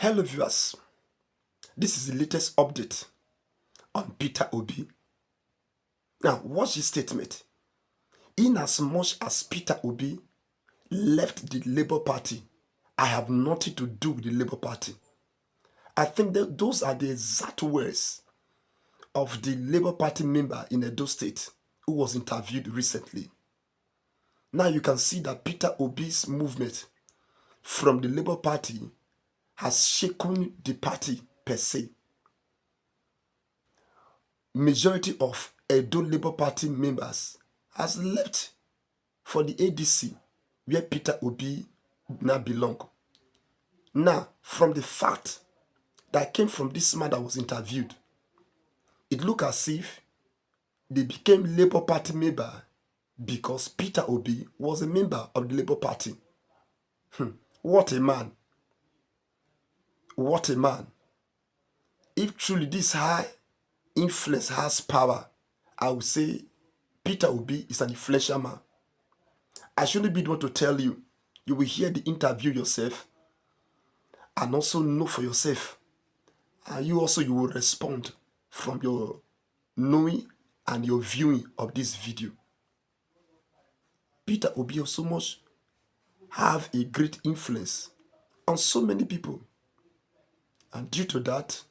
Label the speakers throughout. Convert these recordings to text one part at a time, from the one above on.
Speaker 1: Hello viewers, this is the latest update on Peter Obi. Now watch this statement. In as much as Peter Obi left the Labour Party, I have nothing to do with the Labour Party. I think that those are the exact words of the Labour Party member in Edo State who was interviewed recently. Now you can see that Peter Obi's movement from the Labour Party has shaken the party per se. Majority of Edo Labour Party members has left for the ADC where Peter Obi now belong. Now, from the fact that came from this man that was interviewed, it looked as if they became Labour Party member because Peter Obi was a member of the Labour Party. What a man. What a man. If truly this high influence has power, I would say Peter Obi is an influential man. I shouldn't be the one to tell you. You will hear the interview yourself and also know for yourself. And you will respond from your knowing and your viewing of this video. Peter Obi so much have a great influence on so many people. And due to that,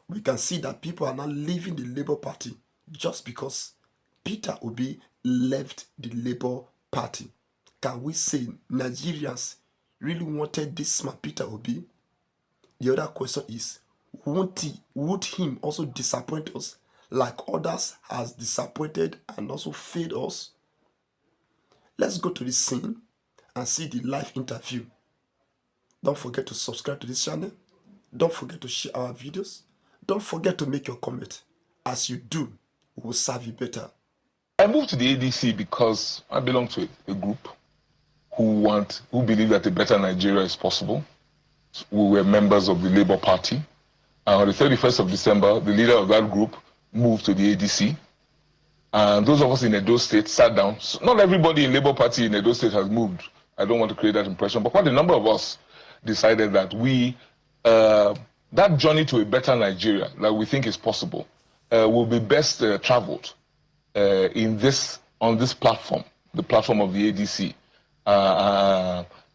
Speaker 1: we can see that people are now leaving the Labour Party just because Peter Obi left the Labour Party. Can we say Nigerians really wanted this man Peter Obi? The other question is, would him also disappoint us like others has disappointed and also failed us? Let's go to the scene and see the live interview. Don't forget to subscribe to this channel. Don't forget to share our videos. Don't forget to make your comment. As you do, we will serve you better.
Speaker 2: I moved to the ADC because I belong to a group who believe that a better Nigeria is possible. We were members of the Labour Party. And on the 31st of December, the leader of that group moved to the ADC. And those of us in Edo State sat down. So not everybody in Labour Party in Edo State has moved. I don't want to create that impression. But quite a number of us decided that that journey to a better Nigeria that we think is possible will be best traveled on this platform, the platform of the ADC,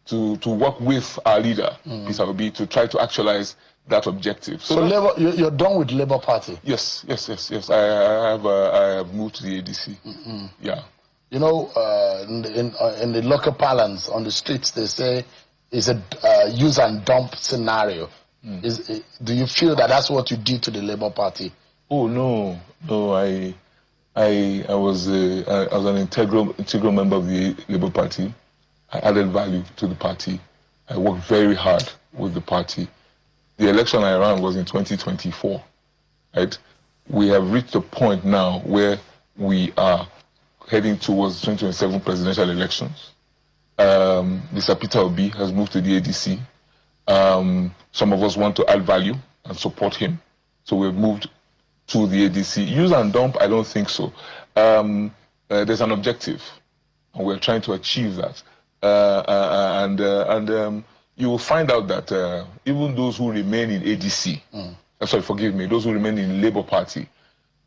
Speaker 2: to work with our leader, Peter Obi, to try to actualize that objective.
Speaker 3: So Labour, you're done with Labour Party?
Speaker 2: Yes. I have moved to the ADC. Yeah.
Speaker 3: You know, in the local parlance on the streets, they say it's a use and dump scenario. Do you feel that that's what you did to the Labour Party?
Speaker 2: Oh no. I was an integral member of the Labour Party. I added value to the party. I worked very hard with the party. The election I ran was in 2024, right? We have reached a point now where we are heading towards 2027 presidential elections. Mr. Peter Obi has moved to the ADC. Some of us want to add value and support him, so we've moved to the ADC. Use and dump, I don't think so. There's an objective, and we're trying to achieve that. You will find out that even those who remain in ADC, sorry, forgive me, those who remain in Labour Party,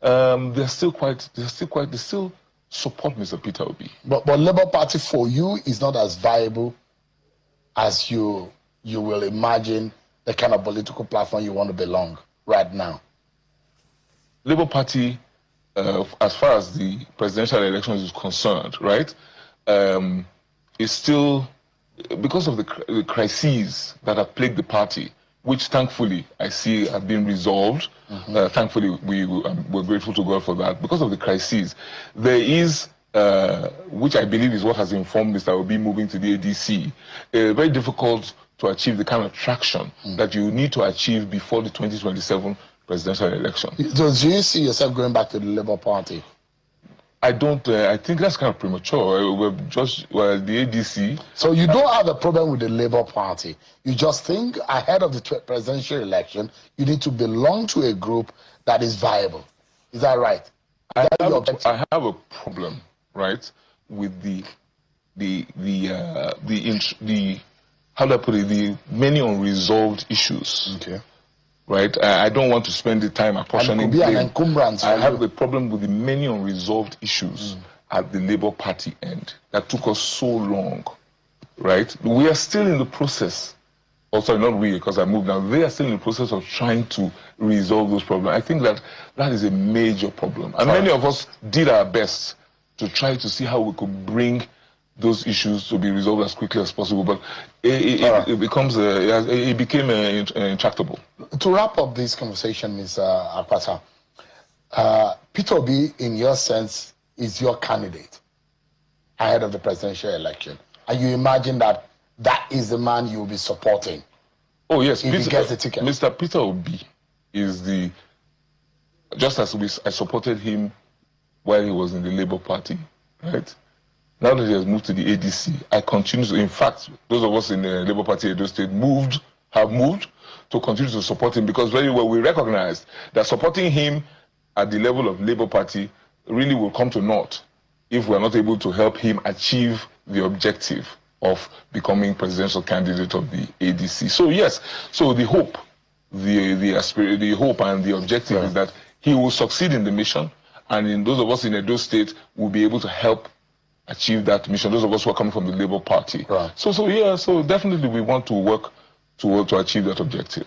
Speaker 2: they still support Mr. Peter Obi.
Speaker 3: But Labour Party for you is not as viable as you will imagine the kind of political platform you want to belong right now.
Speaker 2: Labour Party, as far as the presidential elections is concerned, right, is still, because of the crises that have plagued the party, which thankfully I see have been resolved. Thankfully, we're grateful to God for that. Because of the crises, there is, which I believe is what has informed Mr. Obi moving to the ADC, very difficult to achieve the kind of traction that you need to achieve before the 2027 presidential election.
Speaker 3: So do you see yourself going back to the Labour Party?
Speaker 2: I don't. I think that's kind of premature. We're just the ADC.
Speaker 3: So you don't have a problem with the Labour Party. You just think ahead of the presidential election, you need to belong to a group that is viable. Is that right?
Speaker 2: I have a problem, right, with the how do I put it, the many unresolved issues.
Speaker 3: Okay.
Speaker 2: Right? I don't want to spend the time apportioning
Speaker 3: And it could be an
Speaker 2: blame.
Speaker 3: encumbrance
Speaker 2: I
Speaker 3: for
Speaker 2: have
Speaker 3: you.
Speaker 2: the problem with the many unresolved issues at the Labour Party end that took us so long. Right? We are still in the process. Also, not we, because I moved now. They are still in the process of trying to resolve those problems. I think that that is a major problem. And many of us did our best to try to see how we could bring those issues to be resolved as quickly as possible. But it became intractable.
Speaker 3: To wrap up this conversation, Mr. Apata, Peter Obi, in your sense, is your candidate ahead of the presidential election. And you imagine that that is the man you will be supporting.
Speaker 2: Oh, yes.
Speaker 3: If he gets the ticket.
Speaker 2: Mr. Peter Obi is the... Just as I supported him while he was in the Labour Party, right? Now that he has moved to the ADC, I continue to... In fact, those of us in the Labour Party Edo State have moved to continue to support him, because very well we recognized that supporting him at the level of Labour Party really will come to naught if we are not able to help him achieve the objective of becoming presidential candidate of the ADC. So yes, so the hope, the hope and the objective is that he will succeed in the mission, and in those of us in Edo State will be able to help achieve that mission. Those of us who are coming from the Labour Party.
Speaker 3: Right.
Speaker 2: So definitely we want to work to achieve that objective.